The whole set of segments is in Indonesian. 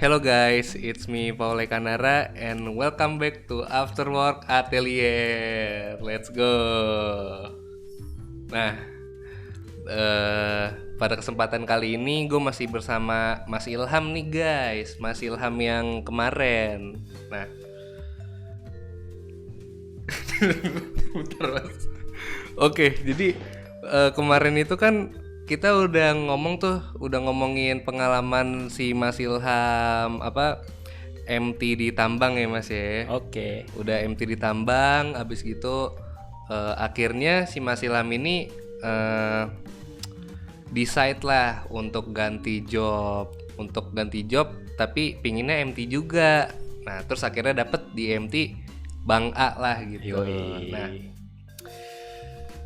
Hello guys, it's me Paul Kanara and welcome back to After Work Atelier. Let's go. Nah, pada kesempatan kali ini gue masih bersama Mas Ilham nih guys, Mas Ilham yang kemarin. Nah, bentar Mas. Oke, jadi kemarin itu kan kita udah ngomongin pengalaman si Mas Ilham MT di tambang ya Mas ya. Oke. Udah MT di tambang, abis gitu akhirnya si Mas Ilham ini decide lah untuk ganti job, tapi pinginnya MT juga. Nah terus akhirnya dapet di MT Bang A lah gitu. Yoi. Nah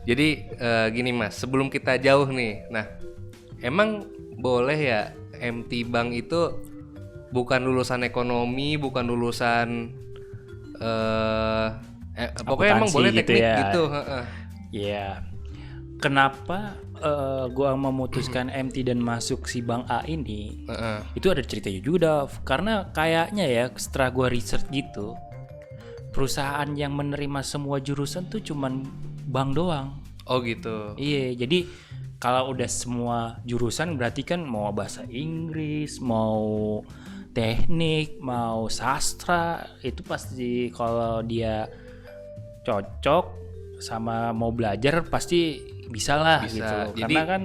jadi gini Mas, sebelum kita jauh nih, nah emang boleh ya MT Bank itu bukan lulusan ekonomi, bukan lulusan pokoknya emang boleh gitu teknik ya. gitu. Iya. Kenapa gua memutuskan MT dan masuk si Bang A ini? Itu ada ceritanya juga, Dav. Karena kayaknya ya setelah gua research gitu, perusahaan yang menerima semua jurusan tuh cuman bank doang. Oh gitu. Iya, jadi kalau udah semua jurusan berarti kan mau bahasa Inggris, mau teknik, mau sastra, itu pasti kalau dia cocok sama mau belajar pasti bisa lah gitu. Jadi, karena kan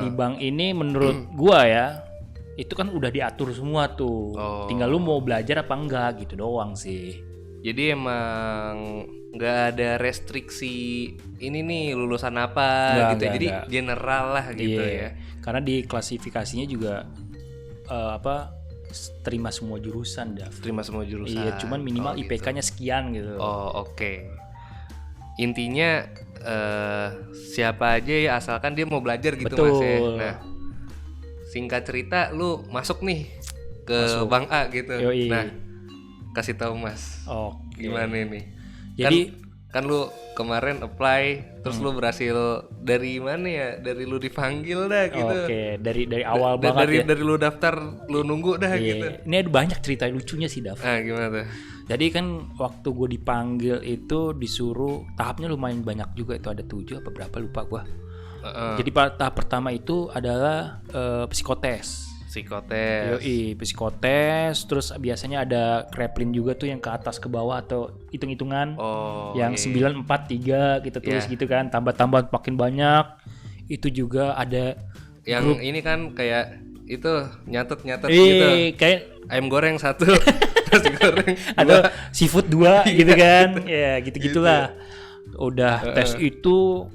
di bank ini menurut gua ya, itu kan udah diatur semua tuh. Tinggal lu mau belajar apa enggak gitu doang sih. Jadi emang nggak ada restriksi ini nih lulusan apa gitu ya. Jadi general lah gitu ya. Karena di klasifikasinya juga terima semua jurusan, Dav. Terima semua jurusan. Iya, cuman minimal IPK-nya sekian gitu. Oh oke. Intinya siapa aja ya asalkan dia mau belajar gitu. Betul. Mas ya. Nah singkat cerita lu masuk nih ke Bang A gitu. Yoi. Nah kasih tahu Mas. Gimana nih? Jadi kan lu kemarin apply terus lu berhasil dari mana ya? Dari lu dipanggil dah gitu. Oke, dari awal banget ya. Dari lu daftar, lu nunggu dah gitu. Ini ada banyak cerita lucunya sih, Dav. Ah, gimana tuh? Jadi kan waktu gue dipanggil itu disuruh tahapnya lumayan banyak juga, itu ada 7 apa berapa lupa gua. Jadi tahap pertama itu adalah psikotes. Yoi, psikotes, terus biasanya ada kreplin juga tuh yang ke atas ke bawah atau hitung-hitungan. Yang 9, 4, 3 kita tulis gitu kan, tambah-tambah makin banyak. Itu juga ada yang ini kan kayak itu nyatet gitu. Kayak ayam goreng 1, nasi goreng 2. ada seafood 2 gitu kan. Ya, gitu-gitulah. Udah tes itu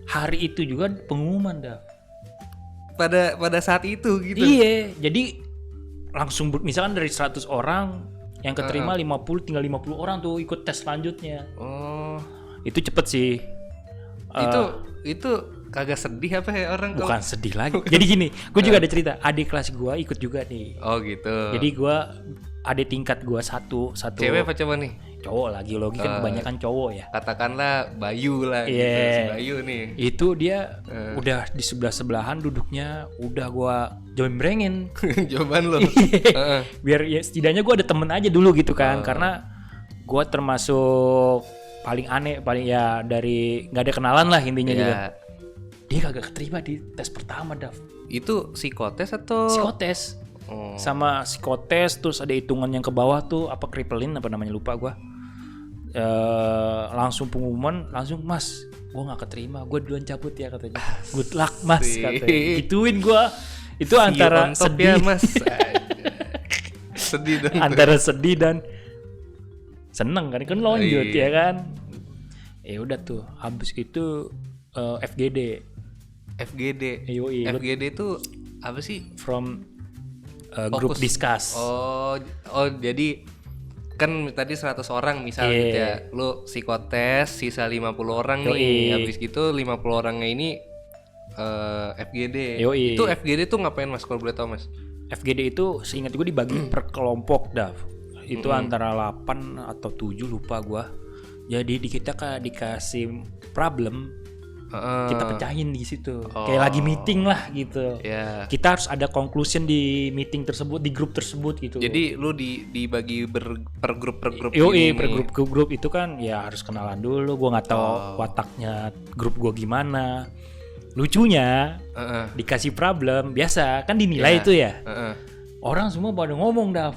hari itu juga pengumuman dah. Pada saat itu gitu. Iya, jadi langsung misalkan dari 100 orang yang keterima 50, tinggal 50 orang tuh ikut tes selanjutnya. Itu cepet sih. Itu kagak sedih apa ya orang? Bukan sedih lagi. Jadi gini, gue juga ada cerita. Adik kelas gue ikut juga nih. Oh gitu. Jadi gue adik tingkat gue satu. Cewek apa cowok nih? Cowok lah, geologi kan kebanyakan cowok ya. Katakanlah Bayu lah gitu, si Bayu nih. Itu dia udah di sebelah-sebelahan duduknya, udah gue jombrengin. Jawaban lo. Biar ya setidaknya gue ada temen aja dulu gitu kan. Karena gue termasuk paling aneh, paling ya dari nggak ada kenalan lah intinya gitu. Dia kagak keterima di tes pertama, Dav. Itu psikotes atau? Psikotes. Sama psikotes, terus ada hitungan yang ke bawah tuh apa kripelin apa namanya lupa gue. Langsung pengumuman, langsung Mas, gue nggak keterima, gue duluan cabut ya katanya. Good luck Mas katanya. Gituin gue. Itu antara sedih ya, Mas. Sedih dong. Antara sedih dan seneng kan lanjut ya kan. Udah tuh, habis itu FGD. FGD itu apa sih? From group discuss. Oh jadi kan tadi 100 orang misalnya gitu ya. Lu psikotes sisa 50 orang nih. Habis gitu 50 orangnya ini FGD. Itu FGD tuh ngapain Mas kalau boleh tahu Mas? FGD itu seingat gue dibagi per kelompok, Dav. Itu antara 8 atau 7 lupa gue. Jadi di kita dikasih problem Kita pecahin di situ. Kayak lagi meeting lah gitu. Yeah. Kita harus ada conclusion di meeting tersebut, di grup tersebut gitu. Jadi lu dibagi per grup per grup itu kan ya harus kenalan dulu. Gua nggak tahu wataknya grup gua gimana. Lucunya dikasih problem biasa kan dinilai itu ya. Orang semua pada ngomong dah.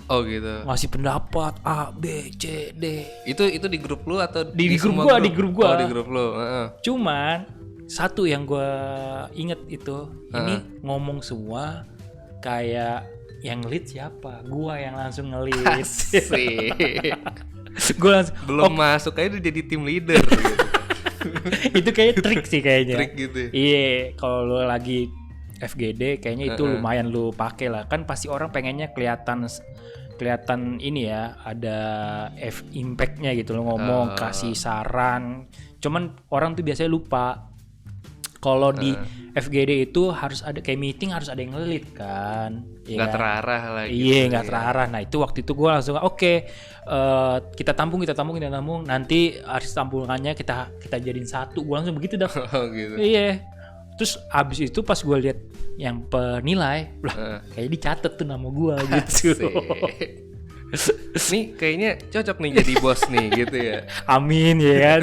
Oh gitu. Ngasih pendapat A, B, C, D. Itu di grup lu atau di grup gua? Di grup gua. Oh, di grup lu. Cuman satu yang gua inget itu, ini ngomong semua kayak yang lead siapa? Gua yang langsung nge-lead. Gua langsung belum masuk aja udah jadi tim leader gitu. Itu kayak trik sih kayaknya. Trik gitu. Iya, kalau lu lagi FGD kayaknya itu lumayan lu pakai lah. Kan pasti orang pengennya kelihatan ini ya, ada impact-nya gitu lo ngomong, kasih saran. Cuman orang tuh biasanya lupa kalau di FGD itu harus ada kayak meeting, harus ada yang ngelit kan. Nggak terarah lagi. Iya, nggak terarah. Nah itu waktu itu gue langsung kita tampung. Nanti harus tampungannya kita jadiin satu. Gue langsung begitu dah. Oh gitu. Iya. Terus abis itu pas gue lihat yang penilai, kayak dicatat tuh nama gue gitu. Nih kayaknya cocok nih jadi bos nih gitu ya. Amin ya kan.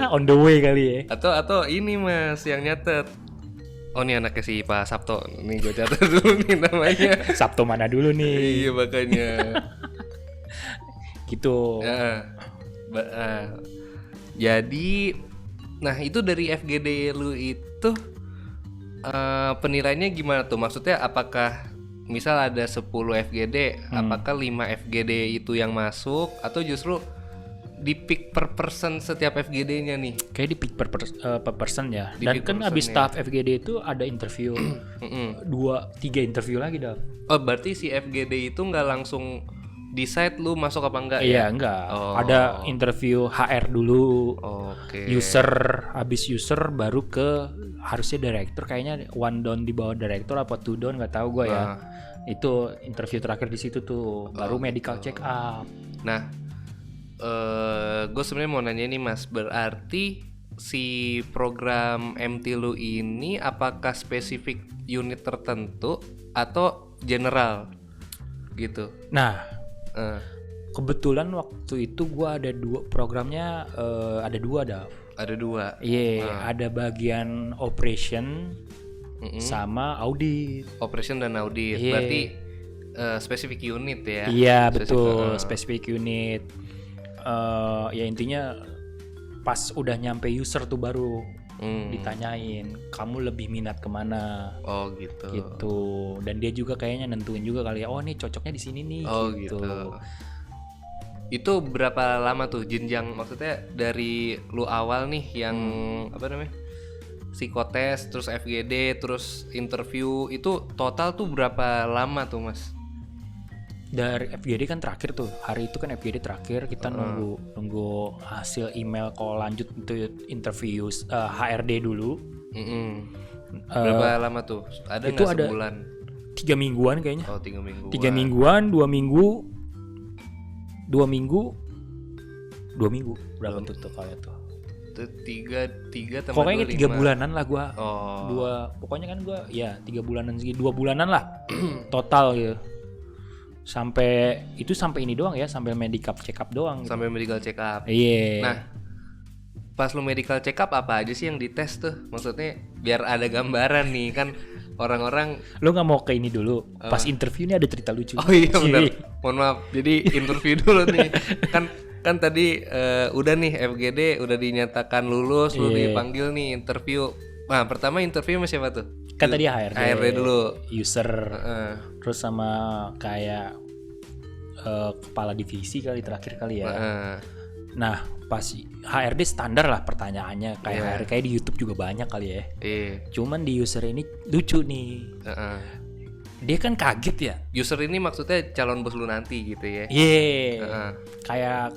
On the way kali ya. Atau ini Mas yang nyatet. Oh ini anaknya si Pak Sabto. Nih gue catat dulu nih namanya. Sabto mana dulu nih? Iya makanya. Gitu. Jadi, nah itu dari FGD lu itu penilaiannya gimana tuh? Maksudnya apakah misal ada 10 FGD, apakah 5 FGD itu yang masuk atau justru di pick per person setiap FGD-nya nih? Kayak di pick per person ya. Dan kan abis tahap FGD itu ada interview 2-3 interview lagi dah. Oh berarti si FGD itu nggak langsung decide lu masuk apa enggak ya? Iya enggak. Ada interview HR dulu. User, habis user baru ke harusnya director, kayaknya one down di bawah director apa two down nggak tahu gue ya. Itu interview terakhir di situ tuh, baru medical check up. Nah, gue sebenarnya mau nanya nih Mas, berarti si program MT lu ini apakah spesifik unit tertentu atau general gitu? Nah, kebetulan waktu itu gue ada dua programnya, ada dua. Iya, ada bagian operation sama audit. Operation dan audit, berarti spesifik unit ya? Iya betul, spesifik unit. Ya intinya pas udah nyampe user tuh baru ditanyain, kamu lebih minat kemana? Oh gitu. Gitu. Dan dia juga kayaknya nentuin juga kali ya. Oh nih cocoknya di sini nih. Oh gitu. Itu berapa lama tuh jenjang, maksudnya dari lu awal nih yang apa namanya? Psikotes, terus FGD, terus interview, itu total tuh berapa lama tuh Mas? Dari FGD kan terakhir tuh, hari itu kan FGD terakhir, kita nunggu hasil email kalau lanjut untuk interview HRD dulu. Berapa lama tuh? Ada nggak sebulan? 3 mingguan kayaknya. Oh 3 mingguan. 3 mingguan, 2 minggu berapa tuh kali tuh? Tiga tambah pokoknya 2, 3 bulanan lah gua. Pokoknya kan gua ya 3 bulanan segi 2 bulanan lah total gitu. Sampai ini doang ya, sampai medical check up doang gitu. Sampai medical check up. Iya. Nah, pas lu medical check up apa aja sih yang dites tuh? Maksudnya biar ada gambaran nih kan orang-orang. Lu nggak mau ke ini dulu? Pas interview ini ada cerita lucu. Oh iya benar. Mohon maaf. Jadi interview dulu nih. Kan tadi udah nih FGD udah dinyatakan lulus, lu dipanggil nih interview. Nah, pertama interview sama siapa tuh? Kan tadi HRD dulu. User. Terus sama kayak kepala divisi kali terakhir kali ya. Nah, pas HRD standar lah pertanyaannya kayak kayak di YouTube juga banyak kali ya. Cuman di user ini lucu nih. Dia kan kaget ya. User ini maksudnya calon bos lu nanti gitu ya. Kayak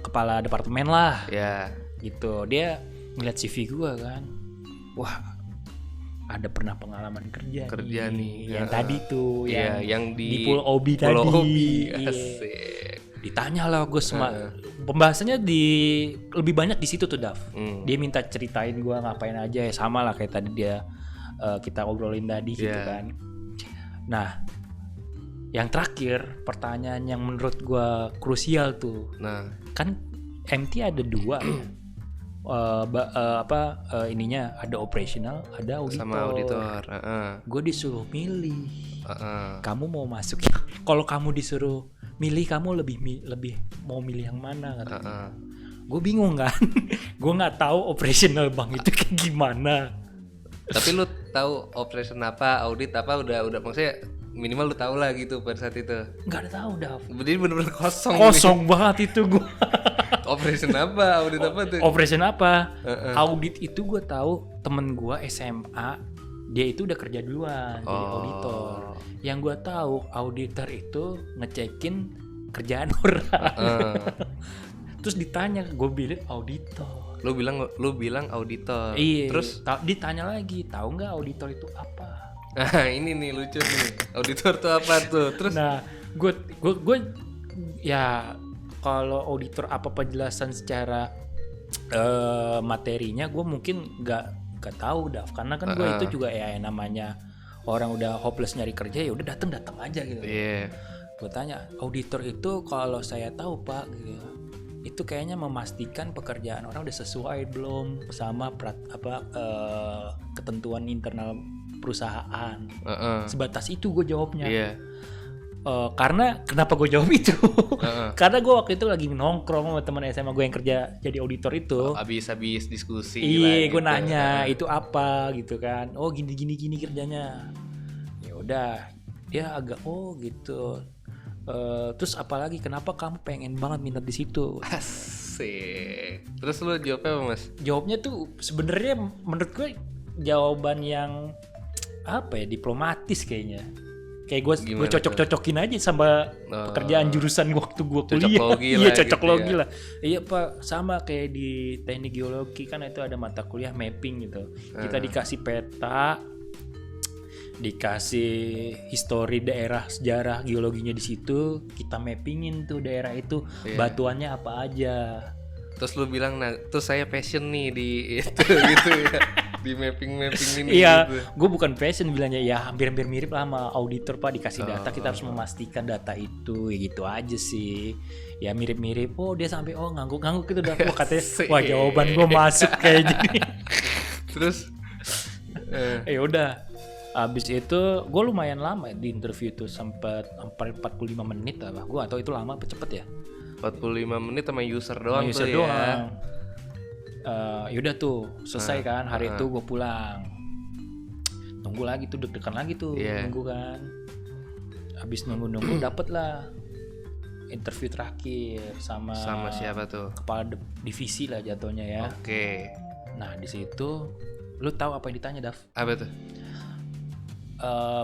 kepala departemen lah. Gitu. Dia ngeliat CV gua kan. Wah, ada pernah pengalaman kerja nih. Yang tadi tuh yang di Pulau Obi tadi. Asik. Ditanya lah gue pembahasannya lebih banyak di situ tuh Dav. Dia minta ceritain gue ngapain aja ya, sama lah kayak tadi dia kita obrolin tadi gitu kan. Nah, yang terakhir pertanyaan yang menurut gue krusial tuh. Nah, kan MT ada 2 ininya ada operational, ada auditor. Sama auditor. Gue disuruh milih. Kamu mau masuk? Kalau kamu disuruh milih, kamu lebih mau milih yang mana? Gue bingung kan. Gue nggak tahu operational bank itu kayak gimana. Tapi lu tahu operation apa, audit apa, udah maksudnya minimal lu tahu lah gitu pada saat itu. Nggak ada tahu dah. Jadi bener-bener kosong banget itu gue. Operation apa, audit apa tuh? Operation apa? Audit itu gue tahu temen gue SMA, dia itu udah kerja duluan jadi auditor. Yang gue tahu auditor itu ngecekin kerjaan orang. Terus ditanya, gue bilang auditor. Lu bilang auditor. Iya. Terus ditanya lagi, tahu nggak auditor itu apa? Nah ini nih lucu nih, auditor tuh apa tuh? Terus nah gue ya kalau auditor apa penjelasan secara materinya gue mungkin nggak tahu Dav, karena kan gue itu juga ya namanya orang udah hopeless nyari kerja, ya udah datang aja gitu. Gue tanya, auditor itu kalau saya tahu Pak gitu, itu kayaknya memastikan pekerjaan orang udah sesuai belum sama ketentuan internal perusahaan. Sebatas itu gue jawabnya. Karena kenapa gue jawab itu? Karena gue waktu itu lagi nongkrong sama teman SMA gue yang kerja jadi auditor itu. Habis diskusi. Iya, gue nanya itu apa gitu kan. Oh gini kerjanya. Ya udah, dia agak gitu. Terus apalagi kenapa kamu pengen banget minat di situ? Asik. Terus lu jawabnya apa Mas? Jawabnya tuh sebenarnya menurut gue jawaban yang diplomatis kayaknya. Kayak gue cocok-cocokin aja sama pekerjaan jurusan waktu gue kuliah. Iya, cocok logi lah. Iya Pak, sama kayak di teknik geologi kan itu ada mata kuliah mapping gitu. Kita dikasih peta, dikasih histori daerah, sejarah geologinya di situ, kita mappingin tuh daerah itu, batuannya apa aja. Terus lu bilang, nah terus saya passion nih di itu gitu ya. Di mapping ini. Iya, gitu. Gue bukan passion bilangnya, ya hampir mirip lah sama auditor Pak, dikasih data kita harus memastikan data itu, ya gitu aja sih. Ya mirip-mirip. Oh dia sampai ngangguk gitu dah. Wah katanya, wah jawaban gue masuk kayak gini. Terus, ya udah. Abis itu gue lumayan lama di interview itu, sempat 45 menit lah. Gue atau itu lama apa cepet ya? 45 menit sama user doang user tuh doang. ya. Yaudah tuh selesai kan hari itu gue pulang, nunggu lagi tuh deg-degan lagi tuh nunggu kan. Habis nunggu dapet lah interview terakhir sama siapa tuh? Kepala divisi lah jatuhnya ya. Oke. Nah di situ lu tahu apa yang ditanya Dav? Apa tuh?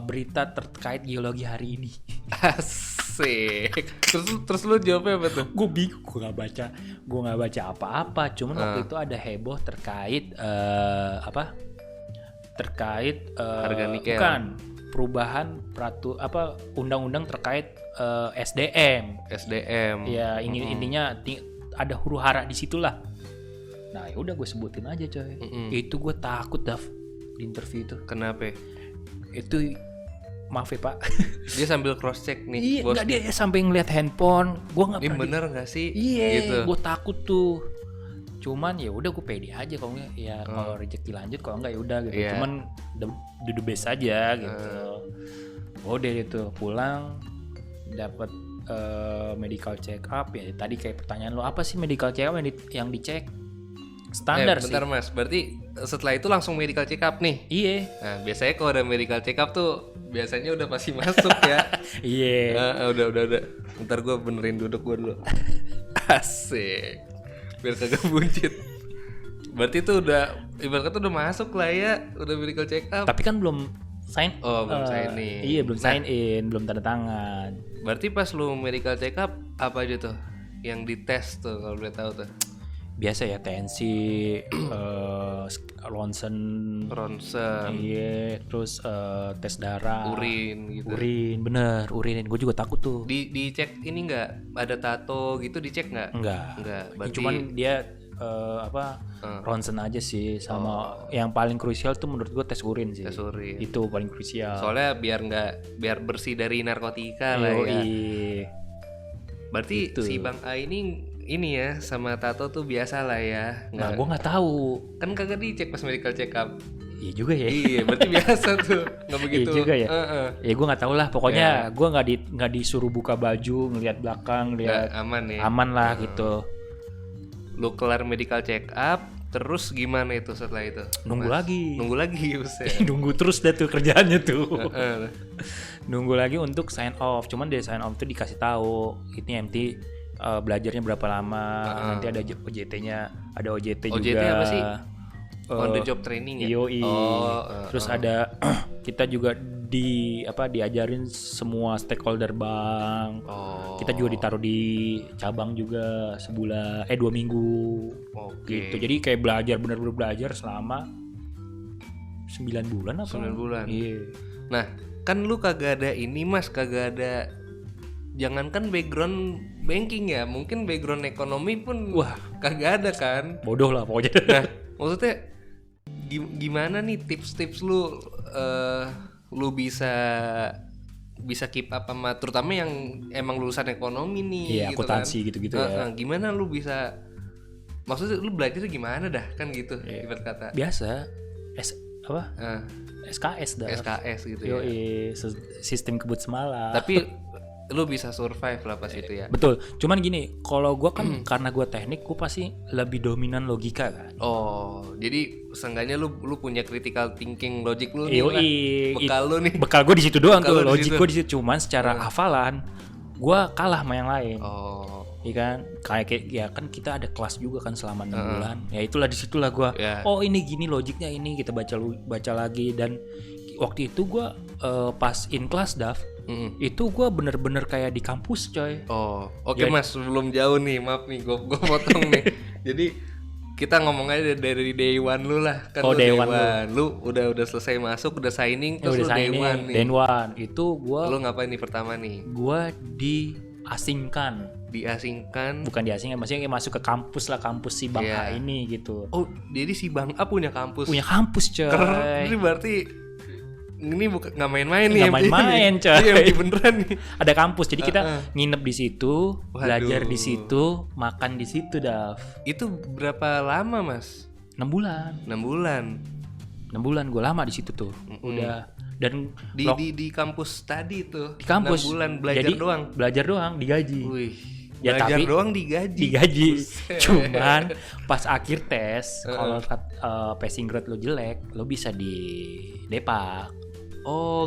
Berita terkait geologi hari ini. Asik. Terus lu jawabnya apa tuh? Gue bingung, gue nggak baca apa-apa. Cuman waktu itu ada heboh terkait harga nikel. Bukan perubahan undang-undang terkait SDM. Ya intinya ada huru hara di situlah. Nah ya udah gue sebutin aja coy. Itu gue takut Dav di interview itu. Kenapa? Itu maaf ya Pak. Dia sambil cross check nih. Iya, enggak, dia sampai ngeliat handphone. Gua enggak pernah. Ini bener enggak sih? Iya, gitu. Gue takut tuh. Cuman ya udah gue pede aja kalau kalau rezeki lanjut, kalau enggak ya udah gitu. Cuman the best aja gitu. Udah itu pulang dapat medical check up ya. Tadi kayak pertanyaan lo, apa sih medical check up yang dicek? Standar sih. Bentar Mas, berarti setelah itu langsung medical check up nih? Iya. Nah biasanya kalau ada medical check up tuh biasanya udah pasti masuk ya. Iya. Udah. Bentar gue benerin duduk gue dulu. Asik. Biar kagak buncit. Berarti itu udah ibarat kata udah masuk lah ya, udah medical check up. Tapi kan belum sign. Belum sign in. Iya, belum sign in, belum tanda tangan. Berarti pas lu medical check up apa aja tuh yang dites tuh kalau boleh tahu tuh? biasa ya TNC, ronsen, iya, terus tes darah, urin gitu. Urin, gue juga takut tuh. Dicek ini nggak ada tato gitu, dicek nggak? Enggak. Berarti Cuman dia ronsen aja sih, sama yang paling krusial tuh menurut gue tes urin sih. Tes urin. Itu paling krusial. Soalnya biar bersih dari narkotika lah ya. Berarti gitu. Si Bang A ini ya sama tato tuh biasa lah ya. Nah, gue nggak tahu. Kan kagak dicek pas medical check up. Iya juga ya. Iya, berarti biasa tuh, nggak begitu. Iya juga ya. Ya gue nggak tahu lah. Pokoknya gue nggak disuruh buka baju, ngelihat belakang, lihat aman lah gitu. Lu kelar medical check up, terus gimana itu setelah itu? Nunggu lagi, buset. Nunggu terus dah tuh kerjaannya tuh. Nunggu lagi untuk sign off. Cuman dari sign off tuh dikasih tahu ini MT belajarnya berapa lama, nanti ada OJT-nya, ada OJT juga. OJT apa sih? On the job training ya. Terus ada kita juga diajarin semua stakeholder bank. Kita juga ditaruh di cabang juga sebulan 2 minggu. Gitu. Jadi kayak bener-bener belajar selama 9 bulan apa? 9 bulan. Iya. Nah, kan lu kagak ada ini Mas, kagak ada, jangankan background banking ya, mungkin background ekonomi pun kagak ada kan. Bodoh lah pokoknya. Nah, maksudnya gimana nih tips-tips lu bisa keep up sama terutama yang emang lulusan ekonomi nih, iya, gitu akuntansi kan? Gitu-gitu ya. Gimana lu bisa, maksudnya lu belajarnya gimana dah kan gitu, ibarat kata. Biasa SKS dah. SKS gitu. Yoi, sistem kebut semalam. Tapi lu bisa survive lah pas itu ya. Betul. Cuman gini, kalau gue kan karena gue teknik, gue pasti lebih dominan logika kan. Jadi seenggaknya lu punya critical thinking, logic lu nih lah. Bekal lu nih. Bekal gue di situ doang tuh, logik gue di situ. Cuman secara hafalan, gue kalah sama yang lain. Iya kan, kayak ya kan kita ada kelas juga kan selama 6 bulan. Ya itulah disitulah gue. Ini gini logiknya ini, kita baca lagi. Dan waktu itu gue pas in class itu gue bener-bener kayak di kampus coy. Oke Mas, sebelum jauh nih, maaf nih gue potong nih. Jadi kita ngomong aja dari day one lu lah kan. Day one lu udah selesai masuk, udah signing, terus lu day one nih. Day one itu gue. Lu ngapain nih pertama nih? Gue diasingkan. Bukan diasingkan, maksudnya kayak masuk ke kampus lah, kampus si Bang A ini gitu. Jadi si Bang A punya kampus. Punya kampus coy. Keren, berarti ini bukan nggak main-main nih. Nggak main-main coy. Iya beneran nih. Ada kampus, jadi kita nginep di situ, belajar di situ, makan di situ, Dav. Itu berapa lama Mas? 6 bulan. 6 bulan gue lama di situ tuh. Udah. Dan di kampus tadi tuh. Di kampus. 6 bulan belajar doang digaji. Wih. Ya, belajar doang digaji. Cuman pas akhir tes kalau passing grade lo jelek, lo bisa di depak.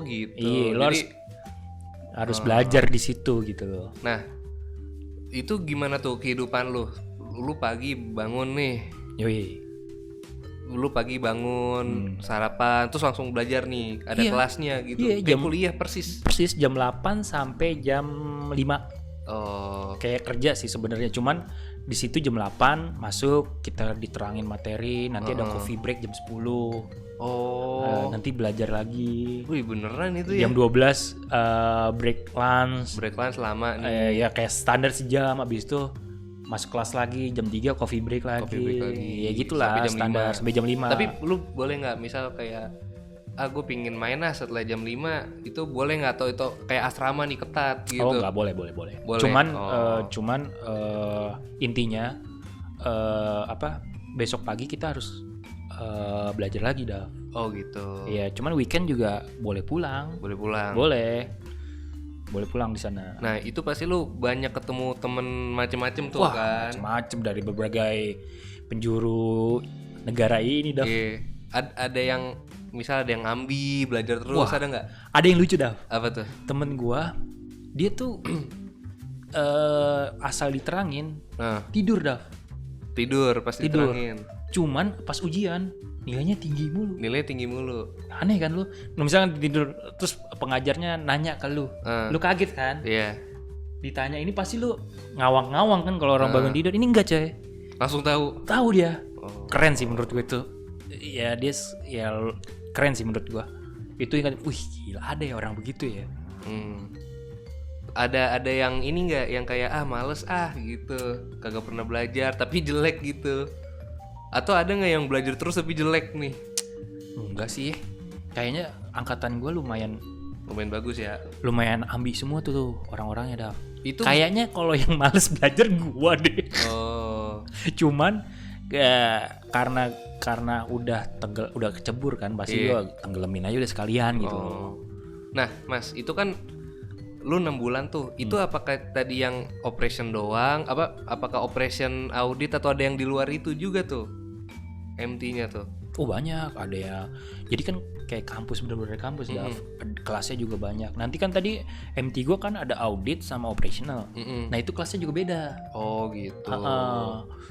Gitu. Iya, lo harus belajar di situ gitu loh. Nah, itu gimana tuh kehidupan lo? Lu pagi bangun nih. Yoi. Lu pagi bangun, sarapan, terus langsung belajar nih. Ada kelasnya gitu. Jam kuliah persis. Persis jam 8 sampai jam 5. Kayak kerja sih sebenarnya, cuman di situ jam 8 masuk, kita diterangin materi, nanti ada coffee break jam 10. Nanti belajar lagi. Wih, beneran itu ya. Jam 12 break lunch. Break lunch lama nih. Ya kayak standar sejam, habis itu masuk kelas lagi, jam 3 coffee break lagi. Ya gitulah standar sampai jam 5. Tapi lu boleh enggak misal kayak gue pingin main setelah jam 5, itu boleh nggak, atau itu kayak asrama nih ketat gitu? Nggak boleh. Cuman intinya besok pagi kita harus belajar lagi dah. Gitu. Iya, cuman weekend juga boleh pulang. Boleh pulang di sana. Nah, itu pasti lu banyak ketemu temen macem-macem tuh. Kan? Macem-macem dari berbagai penjuru negara ini dah. Ada yang misal ada yang ambi belajar terus, ada nggak? Ada yang lucu dah. Apa tuh? Temen gua dia tuh asal diterangin tidur dah. Pasti diterangin. Cuman pas ujian nilainya tinggi mulu. Aneh kan lu? Misalnya tidur terus pengajarnya nanya ke lu kaget kan? Iya. Ditanya ini pasti lu ngawang-ngawang kan kalau orang bangun tidur. Ini enggak coy. Langsung tahu. Tahu dia. Keren sih menurut gue itu. Ya dia ya keren sih menurut gue. Itu yang wih gila ada ya orang begitu ya. Ada yang ini nggak yang kayak males gitu, kagak pernah belajar tapi jelek gitu. Atau ada nggak yang belajar terus tapi jelek nih? Enggak sih. Kayaknya angkatan gue lumayan bagus ya. Lumayan ambi semua tuh orang-orangnya dah. Itu kayaknya kalau yang males belajar gue deh. Cuman karena udah kecebur kan pasti gue tenggelamin aja udah sekalian gitu. Nah Mas itu kan lu 6 bulan tuh itu apakah tadi yang operation doang apakah operation audit atau ada yang di luar itu juga tuh MT-nya tuh? Banyak ada ya. Jadi kan kayak kampus bener-bener kampus kelasnya juga banyak. Nanti kan tadi MT gue kan ada audit sama operational. Nah itu kelasnya juga beda. Gitu.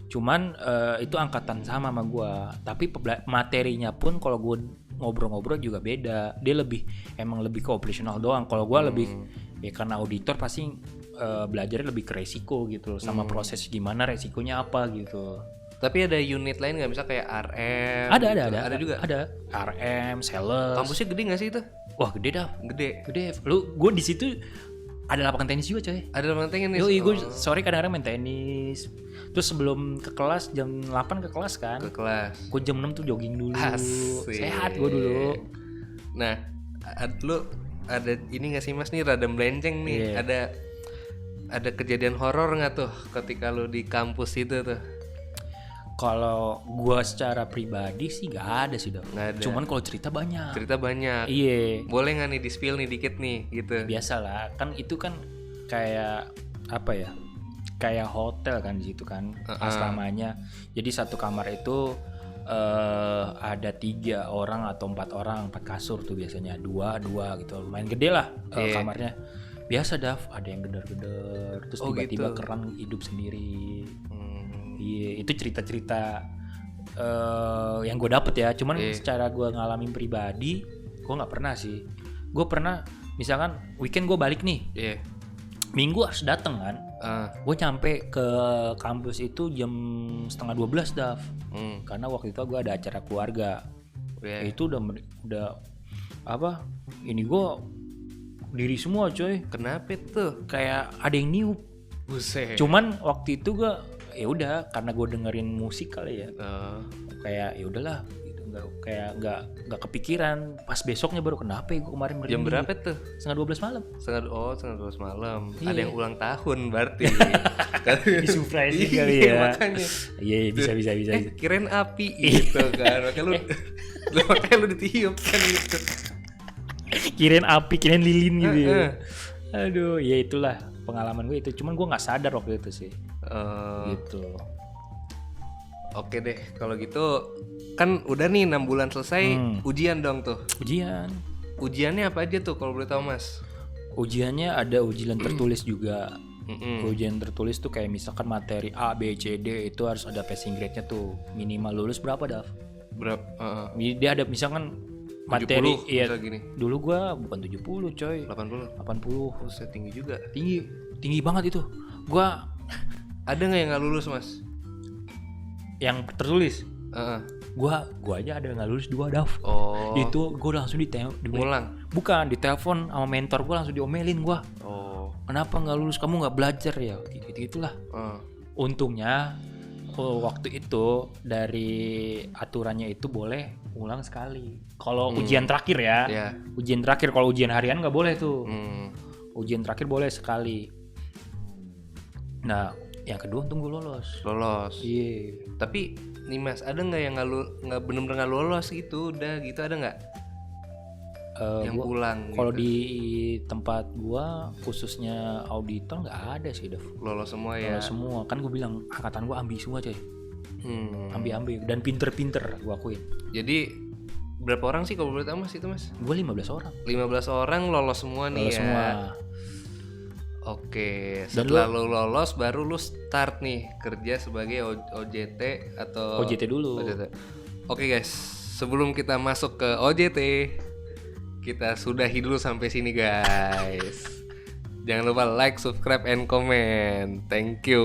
Cuman itu angkatan sama gue. Tapi materinya pun kalau gue ngobrol-ngobrol juga beda. Dia emang lebih ke operational doang. Kalau gue lebih ya karena auditor pasti belajarnya lebih ke resiko gitu sama proses gimana resikonya apa gitu. Tapi ada unit lain nggak, misal kayak RM? Ada juga. Ada RM, sales. Kampusnya gede nggak sih itu? Wah gede dah. Gede. Gue di situ ada lapangan tenis juga coy. Ada lapangan tenis. Gue sore kadang-kadang main tenis. Terus sebelum ke kelas jam 8 ke kelas kan. Gue jam 6 tuh jogging dulu. Asik. Sehat gue dulu. Nah, lu ada ini nggak sih Mas nih rada melenceng nih. Ada kejadian horor nggak tuh ketika lu di kampus itu tuh? Kalau gue secara pribadi sih gak ada sih dong. Cuman kalau cerita banyak. Iya. Boleh nggak nih di spill nih dikit nih gitu? Biasalah kan itu kan kayak apa ya? Kayak hotel kan di situ kan asramanya. Jadi satu kamar itu ada 3 orang atau 4 orang, 4 kasur tuh biasanya 2 gitu. Lumayan gede lah kamarnya. Biasa ada yang geder-geder terus tiba-tiba gitu. Keran hidup sendiri. Iya, itu cerita-cerita yang gue dapet ya. Cuman secara gue ngalamin pribadi, gue nggak pernah sih. Gue pernah, misalkan weekend gue balik nih, minggu harus dateng kan. Gue nyampe ke kampus itu jam 11:30 Dav. Karena waktu itu gue ada acara keluarga. Itu udah apa? Ini gue diri semua coy. Kenapa tuh? Kayak ada yang niup. Buset. Cuman waktu itu gue ya udah karena gue dengerin musik kali ya. Kayak ya udahlah gitu, nggak kepikiran. Pas besoknya baru kenapa ya gue kemarin merinding. Jam berapa tuh? 11:30 malam. 11:30 malam. Iya. Ada yang ulang tahun berarti. Di surprise kali ya. Makanya. Iya bisa. Kirain api gitu kan. Makanya lu ditiup kan gitu. Kirain api, kirain lilin gitu ya. Aduh, ya itulah pengalaman gue itu. Cuman gue nggak sadar waktu itu sih. Gitu. Oke deh, kalau gitu kan udah nih 6 bulan selesai, ujian dong tuh. Ujiannya apa aja tuh kalau boleh tahu Mas? Ujiannya ada ujian tertulis juga. Ujian tertulis tuh kayak misalkan materi A, B, C, D itu harus ada passing grade-nya tuh. Minimal lulus berapa Dav? Dia ada misalkan materi 70, iya gini. Dulu gua bukan 70 coy. 80. Buset, tinggi juga. Tinggi banget itu. Gua ada nggak yang nggak lulus Mas? Yang tertulis? Gua aja ada nggak lulus 2 Dav. Itu gua langsung diulang. Bukan, ditelepon sama mentor gua langsung diomelin gua. Kenapa nggak lulus? Kamu nggak belajar ya? Gitulah. Untungnya waktu itu dari aturannya itu boleh ulang sekali. Kalau ujian terakhir ya. Ujian terakhir, kalau ujian harian nggak boleh tuh. Ujian terakhir boleh sekali. Nah, yang kedua untung gue lolos. Iya. Tapi nih Mas, ada nggak yang nggak benar-benar nggak lolos gitu? Udah gitu ada nggak? Yang ulang. Kalau gitu. Di tempat gue khususnya auditor nggak ada sih, Dev. Lolos semua ya. Lolos semua. Kan gue bilang angkatan gue ambi semua coy. Ambi dan pinter-pinter gue akuin. Jadi berapa orang sih kalau boleh tahu Mas itu Mas? Gue 15 orang. 15 orang lolos semua nih. Lolos semua. Oke, setelah lu lolos baru lu start nih kerja sebagai OJT atau OJT dulu. Oke guys, sebelum kita masuk ke OJT, kita sudahi dulu sampai sini guys. Jangan lupa like, subscribe, and comment. Thank you.